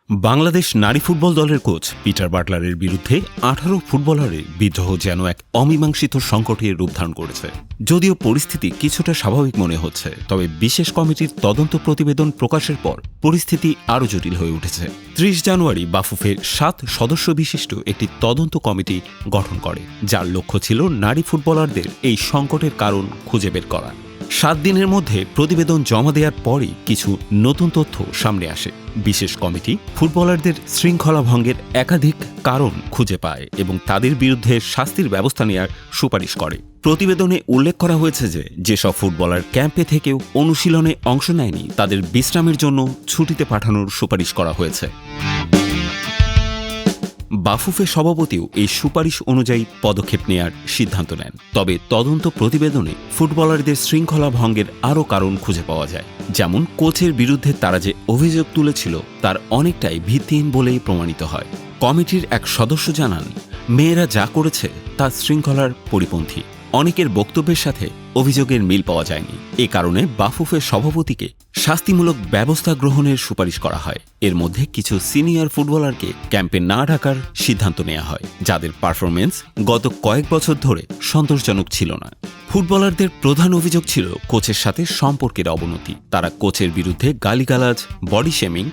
বাংলাদেশ নারী ফুটবল দলের coach Peter বাটলারের বিরুদ্ধে ১৮ ফুটবলারের বিদ্রোহ যেন এক অমীমাংসিত সংকটের রূপ ধারণ করেছে। যদিও পরিস্থিতি কিছুটা স্বাভাবিক মনে হচ্ছে, তবে বিশেষ কমিটির তদন্ত প্রতিবেদন প্রকাশের পর পরিস্থিতি আরও জটিল হয়ে উঠেছে। ৩০ জানুয়ারি বাফুফে ৭ সদস্য বিশিষ্ট একটি তদন্ত কমিটি গঠন করে, যার লক্ষ্য ছিল নারী ফুটবলারদের এই সংকটের কারণ খুঁজে বের করা। ৭ দিনের মধ্যে প্রতিবেদন জমা দেওয়ার পরই কিছু নতুন তথ্য সামনে আসে। বিশেষ কমিটি ফুটবলারদের শৃঙ্খলা ভঙ্গের একাধিক কারণ খুঁজে পায় এবং তাদের বিরুদ্ধে শাস্তির ব্যবস্থা নেওয়ার সুপারিশ করে। প্রতিবেদনে উল্লেখ করা হয়েছে যে যেসব ফুটবলার ক্যাম্পে থেকেও অনুশীলনে অংশ নেয়নি তাদের বিশ্রামের জন্য ছুটিতে পাঠানোর সুপারিশ করা হয়েছে। বাফুফে সভাপতিও এই সুপারিশ অনুযায়ী পদক্ষেপ নেয়ার সিদ্ধান্ত নেন। তবে তদন্ত প্রতিবেদনে ফুটবলারদের শৃঙ্খলা ভঙ্গের আরও কারণ খুঁজে পাওয়া যায়, যেমন কোচের বিরুদ্ধে তারা যে অভিযোগ তুলেছিল তার অনেকটাই ভিত্তিহীন বলেই প্রমাণিত হয়। কমিটির এক সদস্য জানান, মেয়েরা যা করেছে তা শৃঙ্খলার পরিপন্থী। অনেকের বক্তব্যের সাথে অভিযোগের মিল পাওয়া যায়নি। এ কারণে বাফুফের সভাপতিকে শাস্তিমূলক ব্যবস্থা গ্রহণের সুপারিশ করা হয়। এর মধ্যে কিছু সিনিয়র ফুটবলারকে ক্যাম্পে না ডাকার সিদ্ধান্ত নেওয়া হয়, যাদের পারফরমেন্স গত কয়েক বছর ধরে সন্তোষজনক ছিল না। ফুটবলারদের প্রধান অভিযোগ ছিল কোচের সাথে সম্পর্কের অবনতি। তারা কোচের বিরুদ্ধে গালিগালাজ, বডি শেমিং,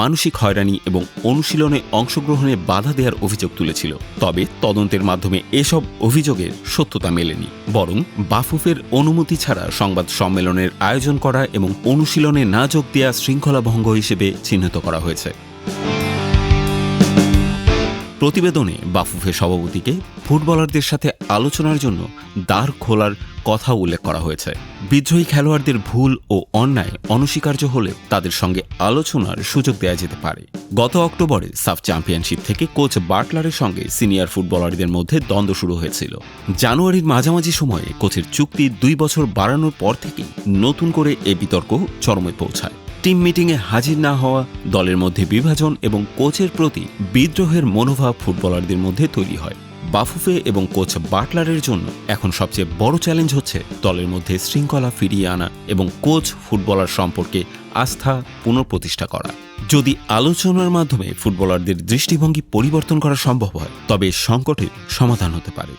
মানসিক হয়রানি এবং অনুশীলনে অংশগ্রহণে বাধা দেওয়ার অভিযোগ তুলেছিল। তবে তদন্তের মাধ্যমে এসব অভিযোগের সত্যতা মেলেনি, বরং বাফুফের অনুমতি ছাড়া সংবাদ সম্মেলনের আয়োজন করা এবং অনুশীলনে না যোগ দেওয়া শৃঙ্খলা ভঙ্গ হিসেবে চিহ্নিত করা হয়েছে। প্রতিবেদনে বাফুফে সভাপতিকে ফুটবলারদের সাথে আলোচনার জন্য দ্বার খোলার কথা উল্লেখ করা হয়েছে। বিদ্রোহী খেলোয়াড়দের ভুল ও অন্যায় অনস্বীকার্য হলে তাদের সঙ্গে আলোচনার সুযোগ দেওয়া যেতে পারে। গত অক্টোবরে সাফ চ্যাম্পিয়নশিপ থেকে কোচ বাটলারের সঙ্গে সিনিয়র ফুটবলারদের মধ্যে দ্বন্দ্ব শুরু হয়েছিল। জানুয়ারির মাঝামাঝি সময়ে কোচের চুক্তি ২ বছর বাড়ানোর পর থেকেই নতুন করে এ বিতর্ক চরমে পৌঁছায়। টিম মিটিংয়ে হাজির না হওয়া, দলের মধ্যে বিভাজন এবং কোচের প্রতি বিদ্রোহের মনোভাব ফুটবলারদের মধ্যে তৈরি হয়। বাফুফে এবং কোচ বাটলারের জন্য এখন সবচেয়ে বড় চ্যালেঞ্জ হচ্ছে দলের মধ্যে শৃঙ্খলা ফিরিয়ে আনা এবং কোচ ফুটবলার সম্পর্কে আস্থা পুনঃপ্রতিষ্ঠা করা। যদি আলোচনার মাধ্যমে ফুটবলারদের দৃষ্টিভঙ্গি পরিবর্তন করা সম্ভব হয়, তবে সংকটের সমাধান হতে পারে।